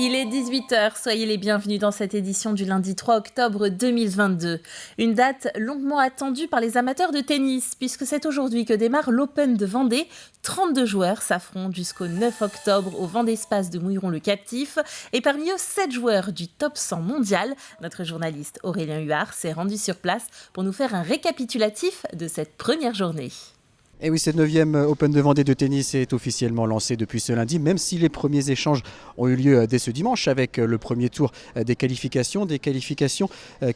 Il est 18h, soyez les bienvenus dans cette édition du lundi 3 octobre 2022. Une date longuement attendue par les amateurs de tennis, puisque c'est aujourd'hui que démarre l'Open de Vendée. 32 joueurs s'affrontent jusqu'au 9 octobre au Vendée-Space de Mouilleron-le-Captif. Et parmi eux, 7 joueurs du top 100 mondial. Notre journaliste Aurélien Huard s'est rendu sur place pour nous faire un récapitulatif de cette première journée. Et oui, cette 9e Open de Vendée de tennis est officiellement lancée depuis ce lundi, même si les premiers échanges ont eu lieu dès ce dimanche avec le premier tour des qualifications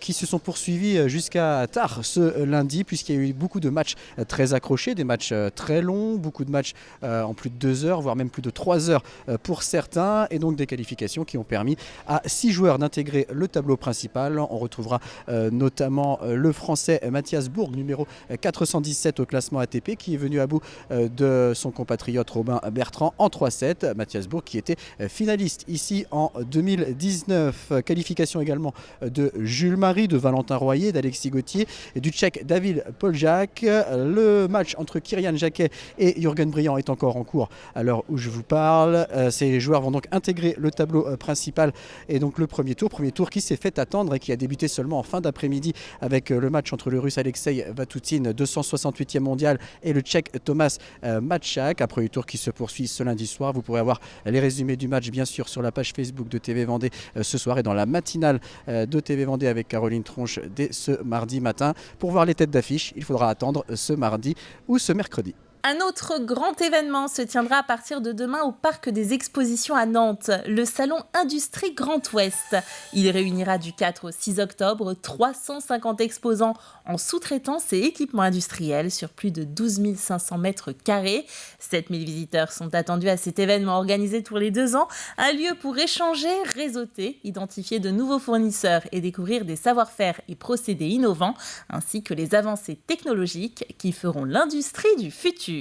qui se sont poursuivies jusqu'à tard ce lundi, puisqu'il y a eu beaucoup de matchs très accrochés, des matchs très longs, beaucoup de matchs en plus de 2 heures, voire même plus de 3 heures pour certains, et donc des qualifications qui ont permis à 6 joueurs d'intégrer le tableau principal. On retrouvera notamment le Français Mathias Bourg, numéro 417 au classement ATP, qui est venu à bout de son compatriote Robin Bertrand en 3-7. Mathias Bourg qui était finaliste ici en 2019. Qualification également de Jules Marie, de Valentin Royer, d'Alexis Gauthier et du Tchèque David Poljak. Le match entre Kyrian Jacquet et Jürgen Briand est encore en cours à l'heure où je vous parle. Ces joueurs vont donc intégrer le tableau principal et donc le premier tour qui s'est fait attendre et qui a débuté seulement en fin d'après-midi avec le match entre le Russe Alexei Vatoutine, 268e mondial, et le Tchèque Tomas Matchak. Un premier tour qui se poursuit ce lundi soir. Vous pourrez avoir les résumés du match bien sûr sur la page Facebook de TV Vendée ce soir et dans la matinale de TV Vendée avec Caroline Tronche dès ce mardi matin. Pour voir les têtes d'affiche, il faudra attendre ce mardi ou ce mercredi. Un autre grand événement se tiendra à partir de demain au Parc des Expositions à Nantes, le Salon Industrie Grand Ouest. Il réunira du 4 au 6 octobre 350 exposants en sous-traitance et équipements industriels sur plus de 12 500 mètres carrés. 7 000 visiteurs sont attendus à cet événement organisé tous les 2 ans. Un lieu pour échanger, réseauter, identifier de nouveaux fournisseurs et découvrir des savoir-faire et procédés innovants, ainsi que les avancées technologiques qui feront l'industrie du futur.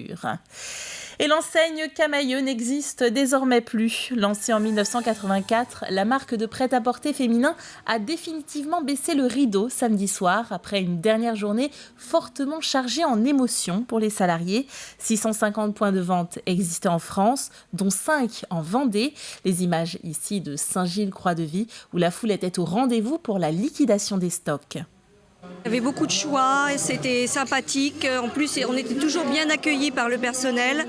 Et l'enseigne Camaïeu n'existe désormais plus. Lancée en 1984, la marque de prêt-à-porter féminin a définitivement baissé le rideau samedi soir après une dernière journée fortement chargée en émotions pour les salariés. 650 points de vente existaient en France, dont 5 en Vendée. Les images ici de Saint-Gilles-Croix-de-Vie où la foule était au rendez-vous pour la liquidation des stocks. Il y avait beaucoup de choix et c'était sympathique. En plus, on était toujours bien accueillis par le personnel.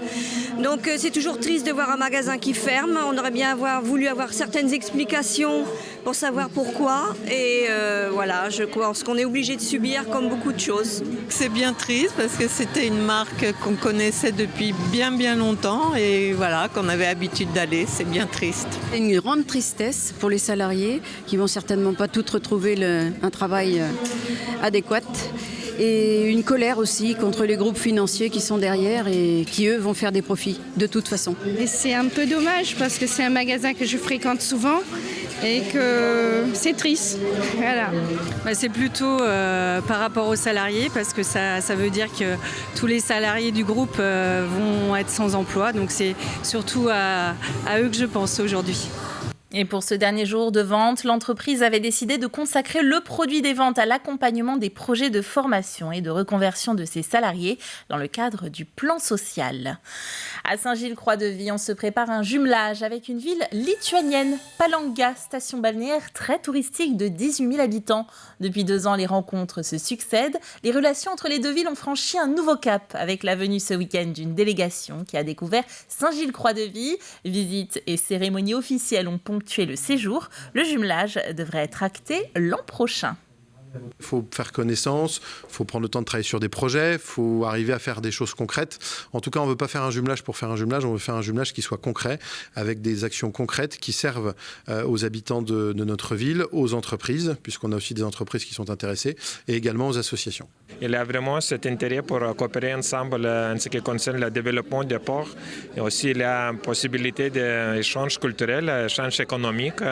Donc c'est toujours triste de voir un magasin qui ferme. On aurait bien voulu avoir certaines explications pour savoir pourquoi. Et voilà, je pense qu'on est obligé de subir comme beaucoup de choses. C'est bien triste parce que c'était une marque qu'on connaissait depuis bien longtemps et voilà, qu'on avait l'habitude d'aller. C'est bien triste. C'est une grande tristesse pour les salariés qui vont certainement pas toutes retrouver un travail adéquate et une colère aussi contre les groupes financiers qui sont derrière et qui eux vont faire des profits de toute façon. Et c'est un peu dommage parce que c'est un magasin que je fréquente souvent et que c'est triste. Voilà. C'est plutôt par rapport aux salariés parce que ça veut dire que tous les salariés du groupe vont être sans emploi, donc c'est surtout à eux que je pense aujourd'hui. Et pour ce dernier jour de vente, l'entreprise avait décidé de consacrer le produit des ventes à l'accompagnement des projets de formation et de reconversion de ses salariés dans le cadre du plan social. À Saint-Gilles-Croix-de-Vie, on se prépare un jumelage avec une ville lituanienne, Palanga, station balnéaire très touristique de 18 000 habitants. Depuis 2 ans, les rencontres se succèdent. Les relations entre les 2 villes ont franchi un nouveau cap avec la venue ce week-end d'une délégation qui a découvert Saint-Gilles-Croix-de-Vie. Visites et cérémonies officielles ont ponctué le séjour. Le jumelage devrait être acté l'an prochain. Il faut faire connaissance, il faut prendre le temps de travailler sur des projets, il faut arriver à faire des choses concrètes. En tout cas, on ne veut pas faire un jumelage pour faire un jumelage, on veut faire un jumelage qui soit concret, avec des actions concrètes qui servent aux habitants de notre ville, aux entreprises, puisqu'on a aussi des entreprises qui sont intéressées, et également aux associations. Il y a vraiment cet intérêt pour coopérer ensemble en ce qui concerne le développement des ports, et aussi la possibilité d'échange culturel, d'échange économique,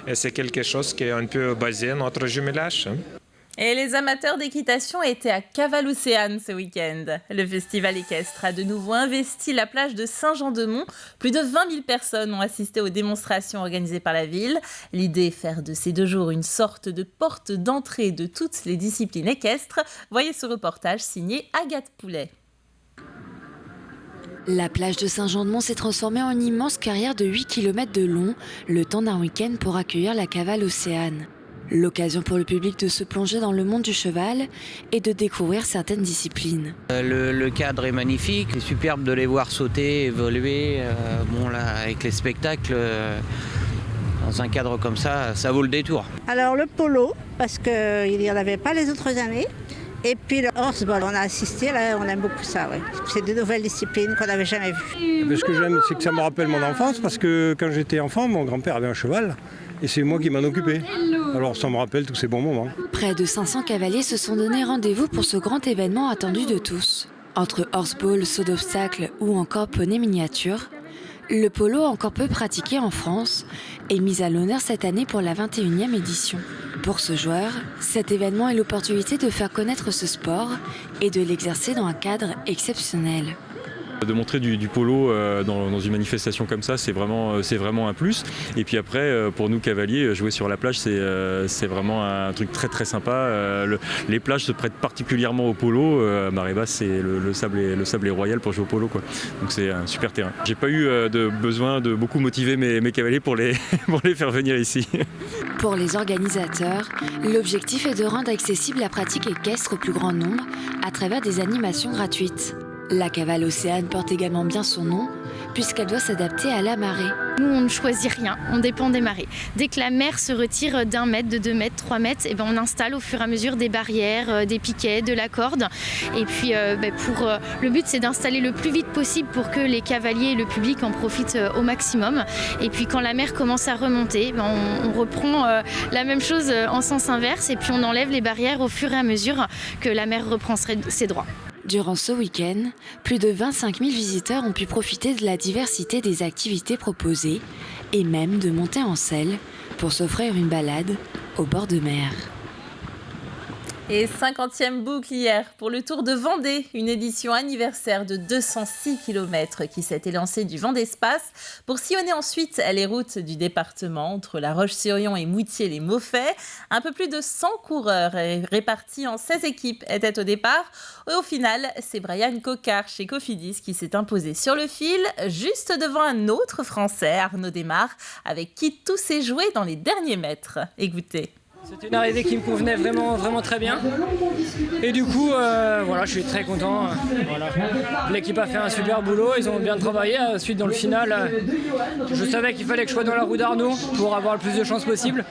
et c'est quelque chose qu'on peut baser notre jumelage. Et les amateurs d'équitation étaient à Caval-Océane ce week-end. Le festival équestre a de nouveau investi la plage de Saint-Jean-de-Mont. Plus de 20 000 personnes ont assisté aux démonstrations organisées par la ville. L'idée est de faire de ces 2 jours une sorte de porte d'entrée de toutes les disciplines équestres. Voyez ce reportage signé Agathe Poulet. La plage de Saint-Jean-de-Mont s'est transformée en une immense carrière de 8 km de long, le temps d'un week-end pour accueillir la cavale Océane. L'occasion pour le public de se plonger dans le monde du cheval et de découvrir certaines disciplines. Le cadre est magnifique, c'est superbe de les voir sauter, évoluer. Avec les spectacles, dans un cadre comme ça vaut le détour. Alors le polo, parce qu'il n'y en avait pas les autres années. Et puis le horseball, on a assisté, là, on aime beaucoup ça. Ouais. C'est de nouvelles disciplines qu'on n'avait jamais vues. Ce que j'aime, c'est que ça me rappelle mon enfance, parce que quand j'étais enfant, mon grand-père avait un cheval, et c'est moi qui m'en occupais. Alors ça me rappelle tous ces bons moments. Près de 500 cavaliers se sont donné rendez-vous pour ce grand événement attendu de tous. Entre horseball, saut d'obstacles ou encore poney miniature, le polo, encore peu pratiqué en France, est mis à l'honneur cette année pour la 21e édition. Pour ce joueur, cet événement est l'opportunité de faire connaître ce sport et de l'exercer dans un cadre exceptionnel. De montrer du polo dans une manifestation comme ça, c'est vraiment un plus. Et puis après, pour nous cavaliers, jouer sur la plage, c'est vraiment un truc très très sympa. Les plages se prêtent particulièrement au polo. À marée basse, c'est le sable est royal pour jouer au polo, quoi. Donc c'est un super terrain. J'ai pas eu de besoin de beaucoup motiver mes cavaliers pour les faire venir ici. Pour les organisateurs, l'objectif est de rendre accessible la pratique équestre au plus grand nombre à travers des animations gratuites. La cavale Océane porte également bien son nom, puisqu'elle doit s'adapter à la marée. Nous, on ne choisit rien, on dépend des marées. Dès que la mer se retire d'1 mètre, de 2 mètres, 3 mètres, on installe au fur et à mesure des barrières, des piquets, de la corde. Et puis, le but, c'est d'installer le plus vite possible pour que les cavaliers et le public en profitent au maximum. Et puis, quand la mer commence à remonter, on reprend la même chose en sens inverse et puis on enlève les barrières au fur et à mesure que la mer reprend ses droits. Durant ce week-end, plus de 25 000 visiteurs ont pu profiter de la diversité des activités proposées et même de monter en selle pour s'offrir une balade au bord de mer. Et 50e boucle hier pour le Tour de Vendée, une édition anniversaire de 206 km qui s'est élancée du Vendée-Espace pour sillonner ensuite les routes du département entre La Roche-sur-Yon et Moutier-les-Maufaits. Un peu plus de 100 coureurs répartis en 16 équipes étaient au départ. Et au final, c'est Brian Coquard chez Cofidis qui s'est imposé sur le fil, juste devant un autre Français, Arnaud Desmar, avec qui tout s'est joué dans les derniers mètres. Écoutez. C'est une arrivée qui me convenait vraiment très bien. Et du coup, je suis très content. L'équipe a fait un super boulot, ils ont bien travaillé. Ensuite, dans le final, je savais qu'il fallait que je sois dans la roue d'Arnaud pour avoir le plus de chances possible.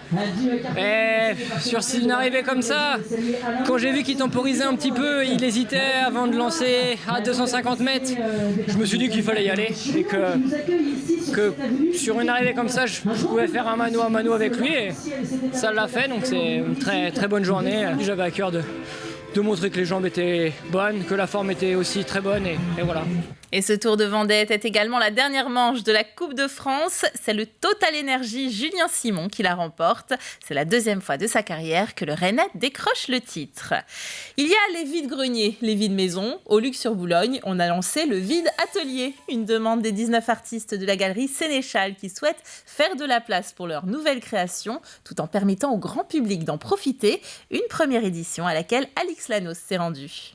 Et sur une arrivée comme ça, quand j'ai vu qu'il temporisait un petit peu, il hésitait avant de lancer à 250 mètres, je me suis dit qu'il fallait y aller. Et que sur une arrivée comme ça, je pouvais faire un mano à mano avec lui. Et ça l'a fait. Donc c'est une très très bonne journée. J'avais à cœur de montrer que les jambes étaient bonnes, que la forme était aussi très bonne et voilà. Et ce Tour de Vendée était également la dernière manche de la Coupe de France. C'est le Total Energy Julien Simon qui la remporte. C'est la 2e fois de sa carrière que le Rennais décroche le titre. Il y a les vides-greniers, les vides-maisons. Au Luc-sur-Boulogne, on a lancé le Vide Atelier, une demande des 19 artistes de la galerie Sénéchal qui souhaitent faire de la place pour leur nouvelle création tout en permettant au grand public d'en profiter. Une première édition à laquelle Alix Lanos s'est rendu.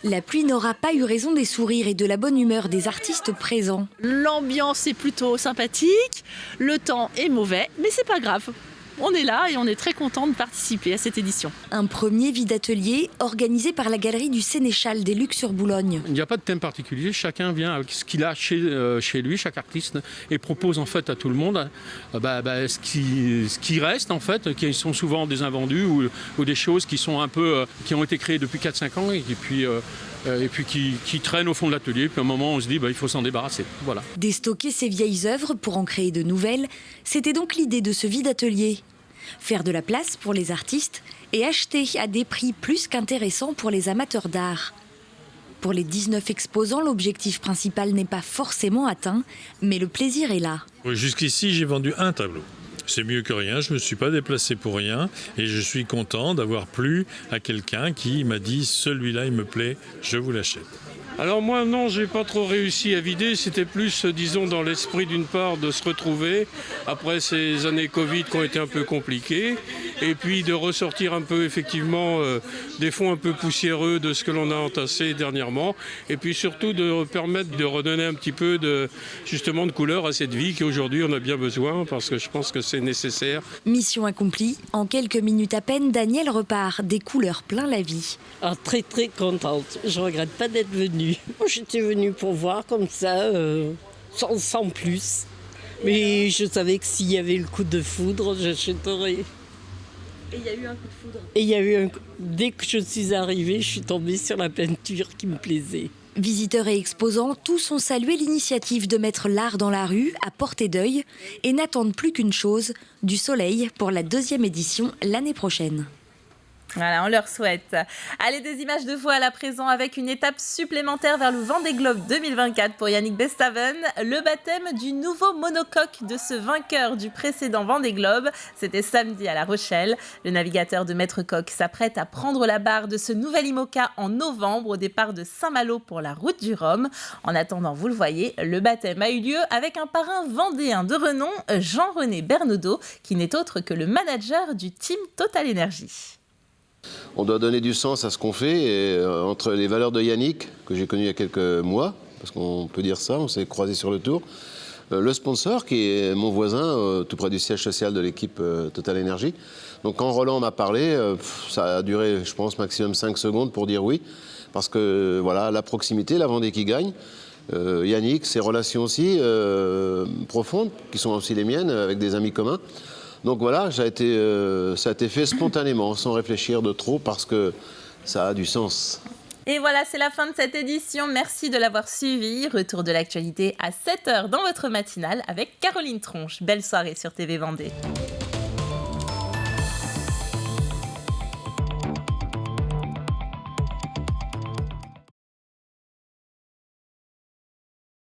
La pluie n'aura pas eu raison des sourires et de la bonne humeur des artistes présents. L'ambiance est plutôt sympathique, le temps est mauvais, mais c'est pas grave. On est là et on est très content de participer à cette édition. Un premier vide-atelier organisé par la galerie du Sénéchal des Lucs-sur-Boulogne. Il n'y a pas de thème particulier, chacun vient avec ce qu'il a chez lui, chaque artiste, et propose en fait à tout le monde ce qui reste en fait, qui sont souvent des invendus ou des choses qui sont qui ont été créées depuis 4-5 ans et puis qui traînent au fond de l'atelier. Puis à un moment, on se dit il faut s'en débarrasser. Voilà. Déstocker ces vieilles œuvres pour en créer de nouvelles, c'était donc l'idée de ce vide-atelier. Faire de la place pour les artistes et acheter à des prix plus qu'intéressants pour les amateurs d'art. Pour les 19 exposants, l'objectif principal n'est pas forcément atteint, mais le plaisir est là. Jusqu'ici, j'ai vendu un tableau. C'est mieux que rien, je ne me suis pas déplacé pour rien et je suis content d'avoir plu à quelqu'un qui m'a dit « celui-là, il me plaît, je vous l'achète ». Alors moi, non, j'ai pas trop réussi à vider. C'était plus, disons, dans l'esprit d'une part de se retrouver après ces années Covid qui ont été un peu compliquées et puis de ressortir un peu effectivement des fonds un peu poussiéreux de ce que l'on a entassé dernièrement, et puis surtout de permettre de redonner un petit peu de couleur à cette vie qu'aujourd'hui on a bien besoin, parce que je pense que c'est nécessaire. Mission accomplie, en quelques minutes à peine, Daniel repart, des couleurs plein la vie. Très très contente, je regrette pas d'être venue. J'étais venue pour voir comme ça, sans plus. Mais je savais que s'il y avait le coup de foudre, j'achèterais. Et il y a eu un coup de foudre. Et il y a eu dès que je suis arrivée, je suis tombée sur la peinture qui me plaisait. Visiteurs et exposants, tous ont salué l'initiative de mettre l'art dans la rue, à portée d'œil, et n'attendent plus qu'une chose, du soleil pour la 2e édition l'année prochaine. Voilà, on leur souhaite. Allez, des images de voile à présent avec une étape supplémentaire vers le Vendée Globe 2024 pour Yannick Bestaven. Le baptême du nouveau monocoque de ce vainqueur du précédent Vendée Globe. C'était samedi à La Rochelle. Le navigateur de Maître Coq s'apprête à prendre la barre de ce nouvel IMOCA en novembre au départ de Saint-Malo pour la route du Rhum. En attendant, vous le voyez, le baptême a eu lieu avec un parrain vendéen de renom, Jean-René Bernaudot, qui n'est autre que le manager du team Total Energy. On doit donner du sens à ce qu'on fait, et entre les valeurs de Yannick, que j'ai connu il y a quelques mois, parce qu'on peut dire ça, on s'est croisés sur le tour, le sponsor qui est mon voisin, tout près du siège social de l'équipe Total Energy. Donc quand Roland m'a parlé, ça a duré, je pense, maximum 5 secondes pour dire oui, parce que voilà, la proximité, la Vendée qui gagne. Yannick, ses relations aussi profondes, qui sont aussi les miennes, avec des amis communs. Donc voilà, ça a été fait spontanément, sans réfléchir de trop, parce que ça a du sens. Et voilà, c'est la fin de cette édition. Merci de l'avoir suivi. Retour de l'actualité à 7h dans votre matinale avec Caroline Tronche. Belle soirée sur TV Vendée.